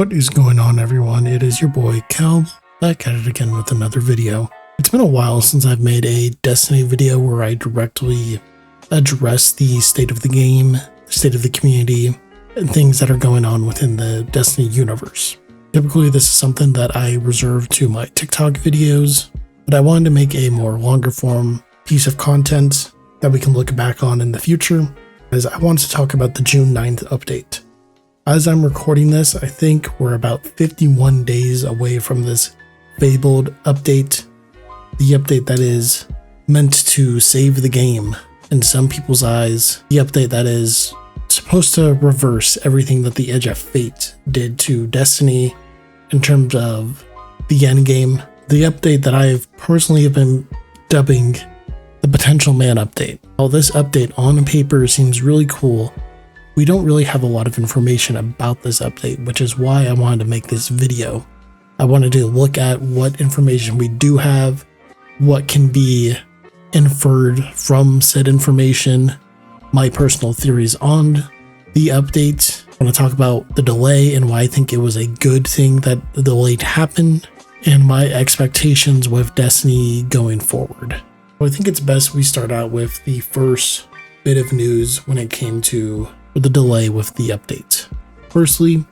What is going on, everyone? It is your boy Cal, back at it again with another video. It's been a while since I've made a Destiny video where I directly address the state of the game, the state of the community, and things that are going on within the Destiny universe. Typically, this is something that I reserve to my TikTok videos, but I wanted to make a more longer form piece of content that we can look back on in the future, as I wanted to talk about the June 9th update. As I'm recording this, I think we're about 51 days away from this Fabled update, the update that is meant to save the game in some people's eyes, the update that is supposed to reverse everything that the Edge of Fate did to Destiny in terms of the endgame, the update that I've personally been dubbing the Potential Man update. While this update on paper seems really cool, we don't really have a lot of information about this update, which is why I wanted to make this video. I wanted to look at what information we do have, what can be inferred from said information, my personal theories on the update. I want to talk about the delay and why I think it was a good thing that the delay happened, and my expectations with Destiny going forward. I think it's best we start out with the first bit of news when it came to the delay with the update. Firstly,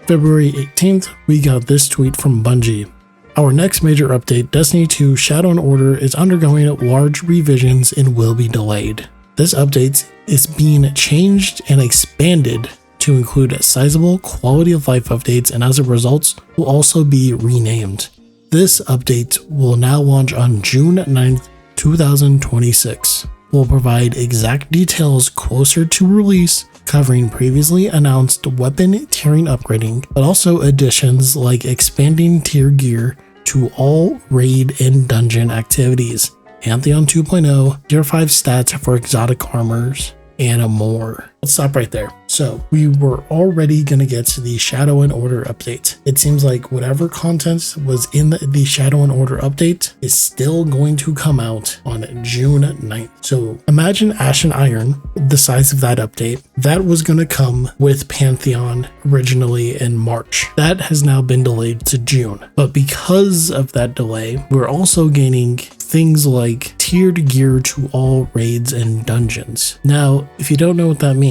February 18th, we got this tweet from Bungie. Our next major update, Destiny 2 Shadow and Order, is undergoing large revisions and will be delayed. This update is being changed and expanded to include sizable quality of life updates, and as a result, will also be renamed. This update will now launch on June 9th, 2026. Will provide exact details closer to release, covering previously announced weapon tiering upgrading, but also additions like expanding tier gear to all raid and dungeon activities, Pantheon 2.0, tier 5 stats for exotic armors, and more. Let's stop right there. So we were already going to get to the Shadow and Order update. It seems like whatever content was in the Shadow and Order update is still going to come out on June 9th. So imagine Ash and Iron, the size of that update. That was going to come with Pantheon originally in March. That has now been delayed to June. But because of that delay, we're also gaining things like tiered gear to all raids and dungeons. Now, if you don't know what that means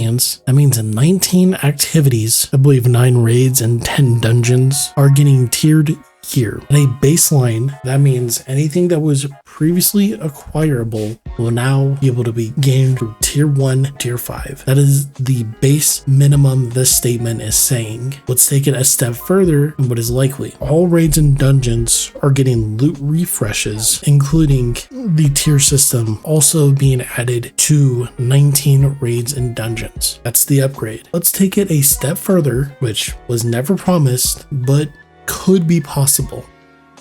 19 activities, I believe 9 raids and 10 dungeons are getting tiered gear. At a baseline, that means anything that was previously acquirable will now be able to be gained through tier 1, tier 5. That is the base minimum this statement is saying. Let's take it a step further and what is likely. All raids and dungeons are getting loot refreshes, including the tier system also being added to 19 raids and dungeons. That's the upgrade. Let's take it a step further, which was never promised, but could be possible.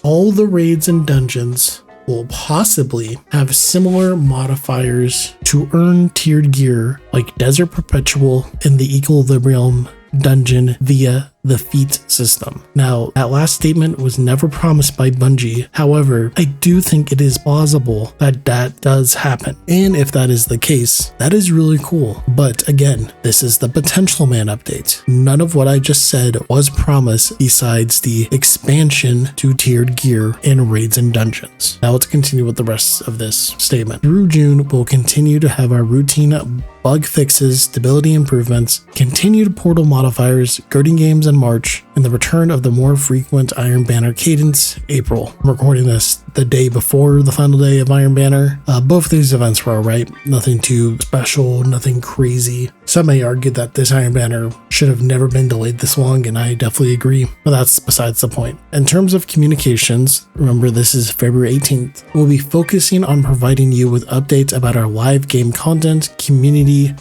All the raids and dungeons will possibly have similar modifiers to earn tiered gear like Desert Perpetual in the Equilibrium dungeon via the feat system. Now, that last statement was never promised by Bungie. However, I do think it is plausible that that does happen. And if that is the case, that is really cool. But again, this is the Potential Man update. None of what I just said was promised besides the expansion to tiered gear in raids and dungeons. Now let's continue with the rest of this statement. Through June, we'll continue to have our routine bug fixes, stability improvements, continued portal modifiers, girding games in March, and the return of the more frequent Iron Banner cadence, April. I'm recording this the day before the final day of Iron Banner. Both of these events were alright, nothing too special, nothing crazy. Some may argue that this Iron Banner should have never been delayed this long, and I definitely agree, but that's besides the point. In terms of communications, remember this is February 18th, we'll be focusing on providing you with updates about our live game content, community,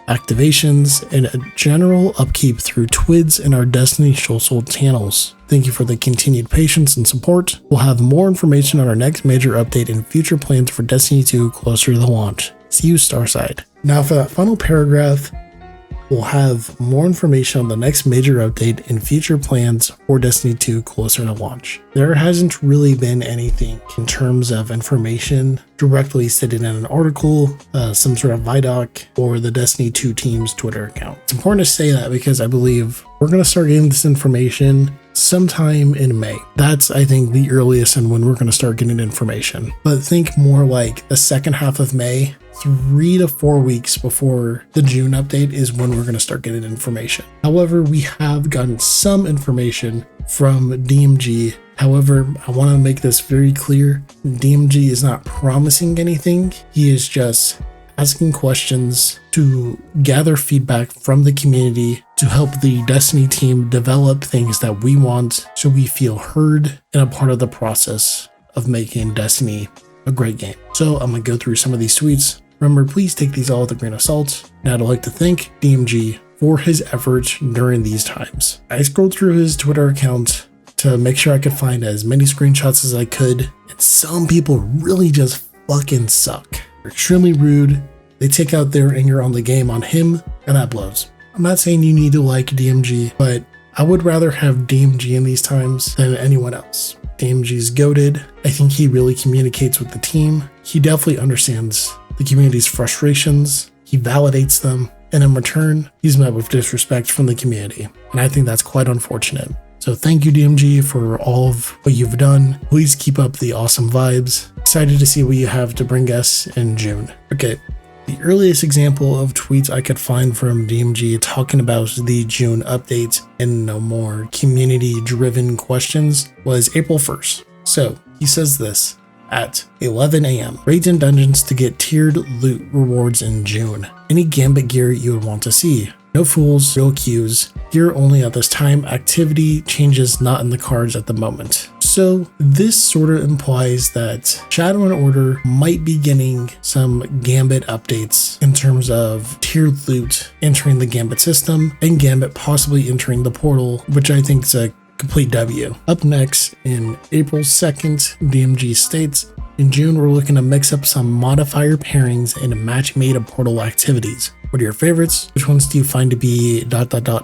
activations, and a general upkeep through Twids and our Destiny social channels. Thank you for the continued patience and support. We'll have more information on our next major update and future plans for Destiny 2 closer to the launch. See you Starside. Now for that final paragraph, we'll have more information on the next major update and future plans for Destiny 2 closer to launch. There hasn't really been anything in terms of information directly stated in an article, some sort of Vidoc, or the Destiny 2 team's Twitter account. It's important to say that because I believe we're going to start getting this information sometime in May. That's, I think, the earliest and when we're going to start getting information. But think more like the second half of May, 3 to 4 weeks before the June update is when we're going to start getting information. However, we have gotten some information from DMG. However, I want to make this very clear. DMG is not promising anything. He is just asking questions to gather feedback from the community to help the Destiny team develop things that we want so we feel heard and a part of the process of making Destiny a great game. So I'm going to go through some of these tweets. Remember, please take these all with a grain of salt. And I'd like to thank DMG for his efforts during these times. I scrolled through his Twitter account to make sure I could find as many screenshots as I could, and some people really just fucking suck. They're extremely rude. They take out their anger on the game on him, and that blows. I'm not saying you need to like DMG, but I would rather have DMG in these times than anyone else. DMG's goated. I think he really communicates with the team. He definitely understands the community's frustrations. He validates them, and in return, he's met with disrespect from the community. And I think that's quite unfortunate. So thank you, DMG, for all of what you've done. Please keep up the awesome vibes. Excited to see what you have to bring us in June. Okay, the earliest example of tweets I could find from DMG talking about the June update and no more community-driven questions was April 1st. So he says this at 11 a.m. Raids and dungeons to get tiered loot rewards in June. Any Gambit gear you would want to see. No fools, real queues. Gear only at this time. Activity changes not in the cards at the moment. So this sort of implies that Shadow and Order might be getting some Gambit updates in terms of tiered loot entering the Gambit system and Gambit possibly entering the portal, which I think is a complete W. Up next, in April 2nd, DMG states, in June, we're looking to mix up some modifier pairings and match-made portal activities. What are your favorites? Which ones do you find to be ...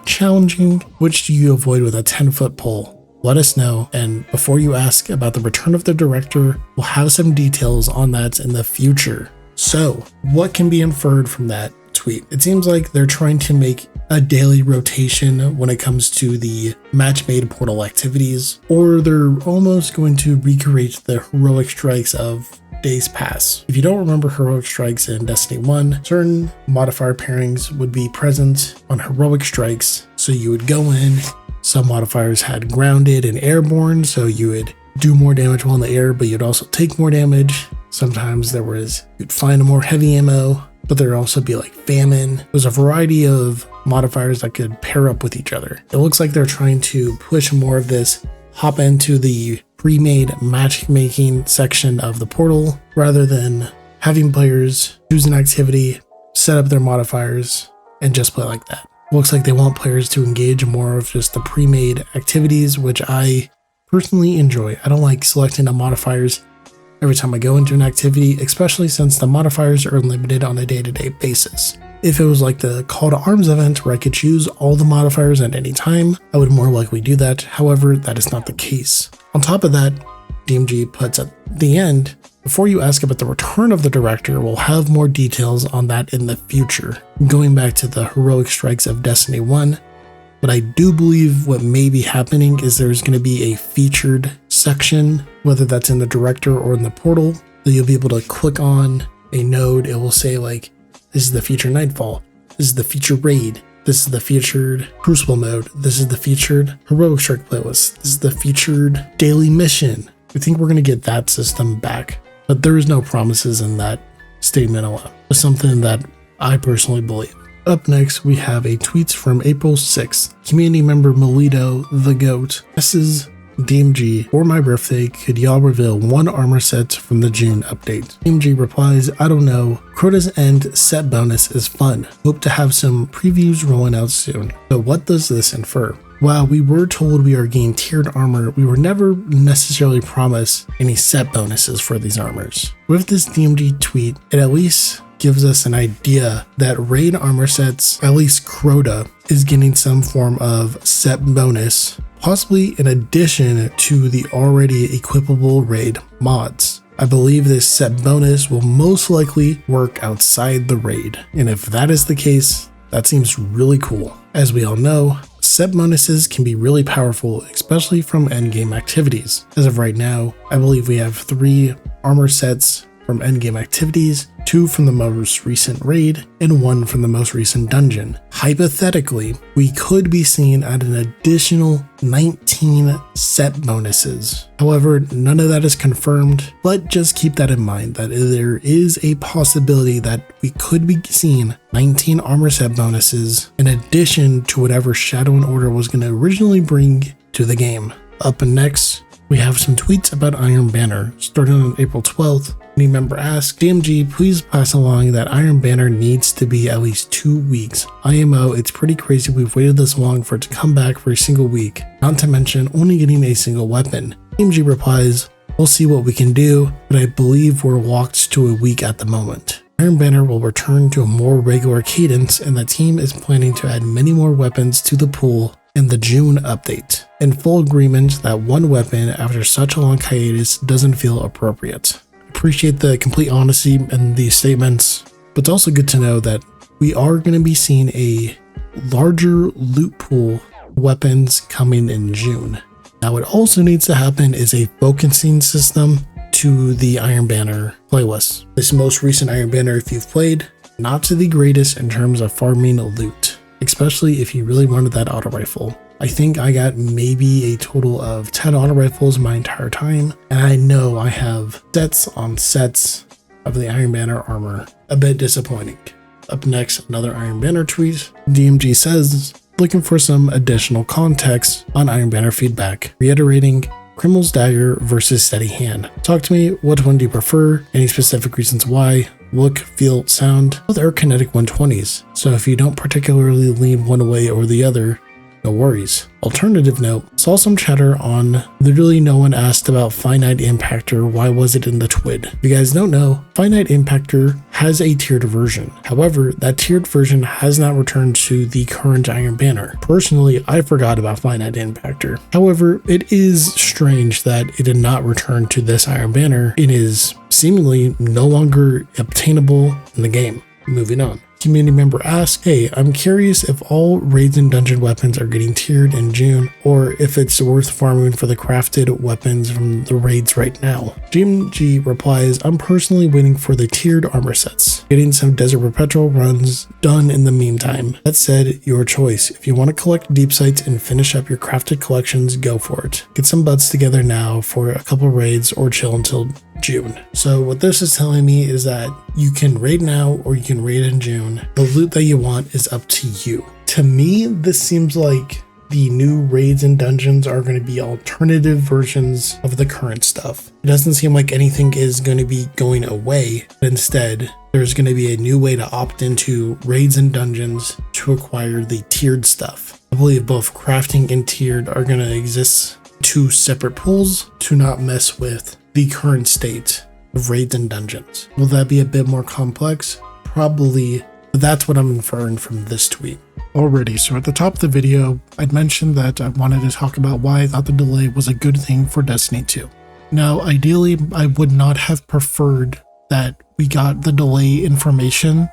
challenging? Which do you avoid with a 10-foot pole? Let us know, and before you ask about the return of the director, we'll have some details on that in the future. So, what can be inferred from that tweet? It seems like they're trying to make a daily rotation when it comes to the match-made portal activities, or they're almost going to recreate the heroic strikes of days past. If you don't remember heroic strikes in Destiny 1, certain modifier pairings would be present on heroic strikes, so you would go in. Some modifiers had grounded and airborne, so you would do more damage while in the air, but you'd also take more damage. Sometimes you'd find more heavy ammo, but there'd also be like famine. There's a variety of modifiers that could pair up with each other. It looks like they're trying to push more of this, hop into the pre-made matchmaking section of the portal, rather than having players choose an activity, set up their modifiers, and just play like that. Looks like they want players to engage more of just the pre-made activities, which I personally enjoy. I don't like selecting the modifiers every time I go into an activity, especially since the modifiers are limited on a day-to-day basis. If it was like the Call to Arms event where I could choose all the modifiers at any time, I would more likely do that. However, that is not the case. On top of that, DMG puts at the end, before you ask about the return of the director, we'll have more details on that in the future. Going back to the heroic strikes of Destiny 1, but I do believe what may be happening is there's going to be a featured section, whether that's in the director or in the portal, that you'll be able to click on a node. It will say like, this is the featured Nightfall, this is the featured raid, this is the featured Crucible mode, this is the featured Heroic Strike playlist, this is the featured daily mission. I think we're going to get that system back, but there is no promises in that statement alone. It's something that I personally believe. Up next, we have a tweet from April 6th. Community member Melito the Goat. This is DMG. For my birthday, could y'all reveal one armor set from the June update? DMG replies, I don't know. Crota's End set bonus is fun. Hope to have some previews rolling out soon. So what does this infer? While we were told we are getting tiered armor, we were never necessarily promised any set bonuses for these armors. With this DMG tweet, it at least gives us an idea that raid armor sets, at least Crota, is getting some form of set bonus, possibly in addition to the already equipable raid mods. I believe this set bonus will most likely work outside the raid, and if that is the case, that seems really cool. As we all know, set bonuses can be really powerful, especially from endgame activities. As of right now, I believe we have 3 armor sets from endgame activities, 2 from the most recent raid, and 1 from the most recent dungeon. Hypothetically, we could be seeing at an additional 19 set bonuses. However, none of that is confirmed, but just keep that in mind that there is a possibility that we could be seeing 19 armor set bonuses in addition to whatever Shadow and Order was going to originally bring to the game. Up next, we have some tweets about Iron Banner. Starting on April 12th, any member asked, DMG, please pass along that Iron Banner needs to be at least 2 weeks. IMO, it's pretty crazy we've waited this long for it to come back for a single week, not to mention only getting a single weapon. DMG replies, we'll see what we can do, but I believe we're locked to a week at the moment. Iron Banner will return to a more regular cadence, and the team is planning to add many more weapons to the pool in the June update. In full agreement that one weapon after such a long hiatus doesn't feel appropriate. Appreciate the complete honesty in these statements, but it's also good to know that we are going to be seeing a larger loot pool weapons coming in June. Now what also needs to happen is a focusing system to the Iron Banner playlist. This most recent Iron Banner, if you've played, not to the greatest in terms of farming loot, especially if you really wanted that auto rifle. I think I got maybe a total of 10 auto rifles my entire time, and I know I have sets on sets of the Iron Banner armor. A bit disappointing. Up next, another Iron Banner tweet. DMG says, looking for some additional context on Iron Banner feedback, reiterating Criminal's Dagger versus Steady Hand. Talk to me, which one do you prefer? Any specific reasons why? Look, feel, sound? Both are kinetic 120s, so if you don't particularly lean one way or the other, no worries. Alternative note, saw some chatter on literally no one asked about Finite Impactor, why was it in the TWID? If you guys don't know, Finite Impactor has a tiered version. However, that tiered version has not returned to the current Iron Banner. Personally, I forgot about Finite Impactor. However, it is strange that it did not return to this Iron Banner. It is seemingly no longer obtainable in the game. Moving on. Community member asked, hey, I'm curious if all raids and dungeon weapons are getting tiered in June, or if it's worth farming for the crafted weapons from the raids right now. GMG replies, I'm personally waiting for the tiered armor sets, getting some Desert Perpetual runs done in the meantime. That said, your choice. If you want to collect deep sights and finish up your crafted collections, go for it. Get some buds together now for a couple raids or chill until June. So what this is telling me is that you can raid now or you can raid in June. The loot that you want is up to you. To me, this seems like the new raids and dungeons are going to be alternative versions of the current stuff. It doesn't seem like anything is going to be going away. Instead, there's going to be a new way to opt into raids and dungeons to acquire the tiered stuff. I believe both crafting and tiered are going to exist in 2 separate pools to not mess with the current state of raids and dungeons. Will that be a bit more complex? Probably, but that's what I'm inferring from this tweet. Alrighty, so at the top of the video, I'd mentioned that I wanted to talk about why I thought the delay was a good thing for Destiny 2. Now, ideally, I would not have preferred that we got the delay information at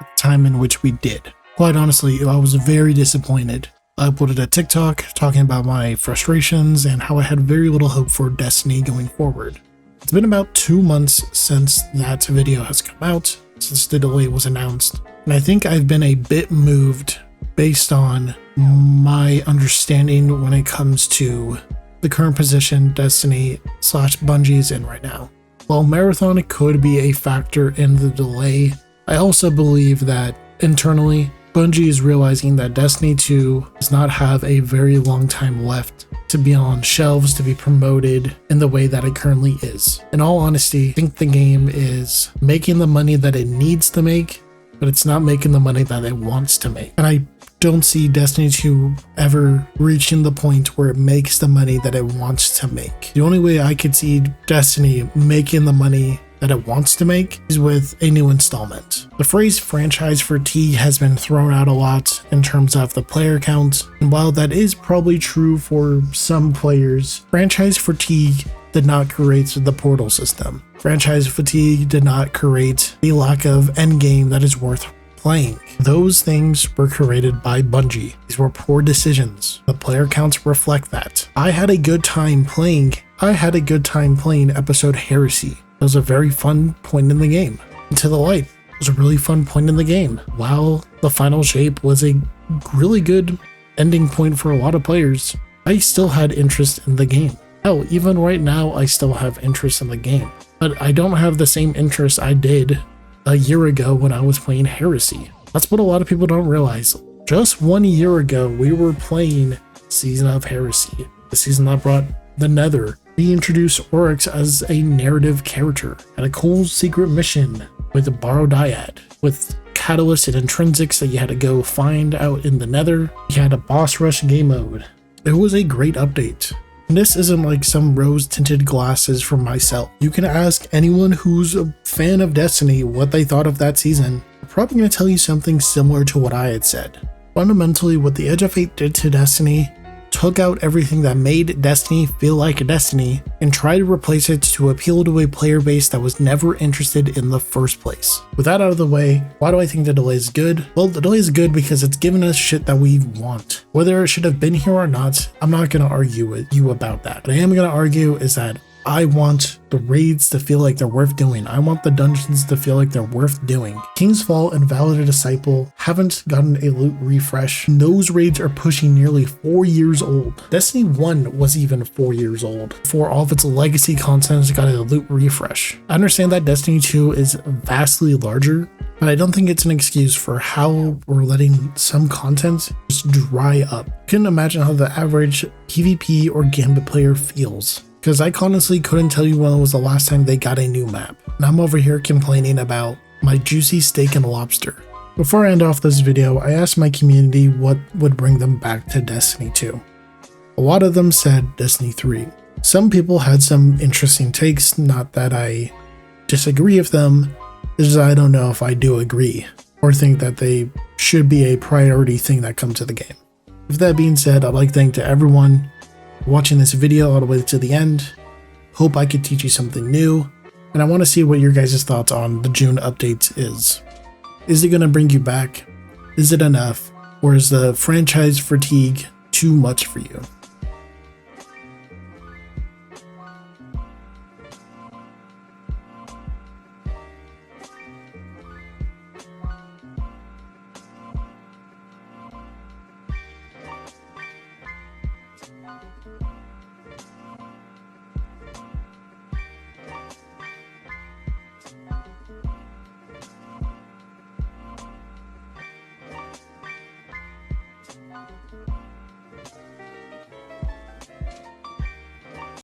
the time in which we did. Quite honestly, I was very disappointed. I uploaded a TikTok talking about my frustrations and how I had very little hope for Destiny going forward. It's been about 2 months since that video has come out, since the delay was announced, and I think I've been a bit moved based on my understanding when it comes to the current position Destiny / Bungie's in right now. While Marathon could be a factor in the delay, I also believe that internally, Bungie is realizing that Destiny 2 does not have a very long time left to be on shelves, to be promoted in the way that it currently is. In all honesty, I think the game is making the money that it needs to make, but it's not making the money that it wants to make. And I don't see Destiny 2 ever reaching the point where it makes the money that it wants to make. The only way I could see Destiny making the money that it wants to make is with a new installment. The phrase franchise fatigue has been thrown out a lot in terms of the player count, and while that is probably true for some players, franchise fatigue did not create the portal system. Franchise fatigue did not create a lack of endgame that is worth playing. Those things were created by Bungie. These were poor decisions. The player counts reflect that. I had a good time playing episode Heresy. It was a very fun point in the game. Into the Light was a really fun point in the game. While the final shape was a really good ending point for a lot of players, I still had interest in the game. Hell, even right now, I still have interest in the game. But I don't have the same interest I did a year ago when I was playing Heresy. That's what a lot of people don't realize. Just 1 year ago, we were playing Season of Heresy, the season that brought the Nether. We introduced Oryx as a narrative character, had a cool secret mission with a borrowed dyad, with catalysts and intrinsics that you had to go find out in the Nether. You had a boss rush game mode. It was a great update. And this isn't like some rose-tinted glasses from myself. You can ask anyone who's a fan of Destiny what they thought of that season. They're probably going to tell you something similar to what I had said. Fundamentally, what the Edge of Fate did to Destiny took out everything that made Destiny feel like a Destiny and tried to replace it to appeal to a player base that was never interested in the first place. With that out of the way, why do I think the delay is good? Well, the delay is good because it's given us shit that we want. Whether it should have been here or not, I'm not going to argue with you about that. What I am going to argue is that I want the raids to feel like they're worth doing. I want the dungeons to feel like they're worth doing. King's Fall and Validated Disciple haven't gotten a loot refresh, and those raids are pushing nearly 4 years old. Destiny 1 was even 4 years old before all of its legacy content got a loot refresh. I understand that Destiny 2 is vastly larger, but I don't think it's an excuse for how we're letting some content just dry up. I couldn't imagine how the average PvP or Gambit player feels, because I honestly couldn't tell you when was the last time they got a new map. And I'm over here complaining about my juicy steak and lobster. Before I end off this video, I asked my community what would bring them back to Destiny 2. A lot of them said Destiny 3. Some people had some interesting takes, not that I disagree with them, it's just I don't know if I do agree, or think that they should be a priority thing that comes to the game. With that being said, I'd like to thank everyone watching this video all the way to the end. Hope I could teach you something new, and I want to see what your guys' thoughts on the June updates is. Is it going to bring you back? Is it enough? Or is the franchise fatigue too much for you?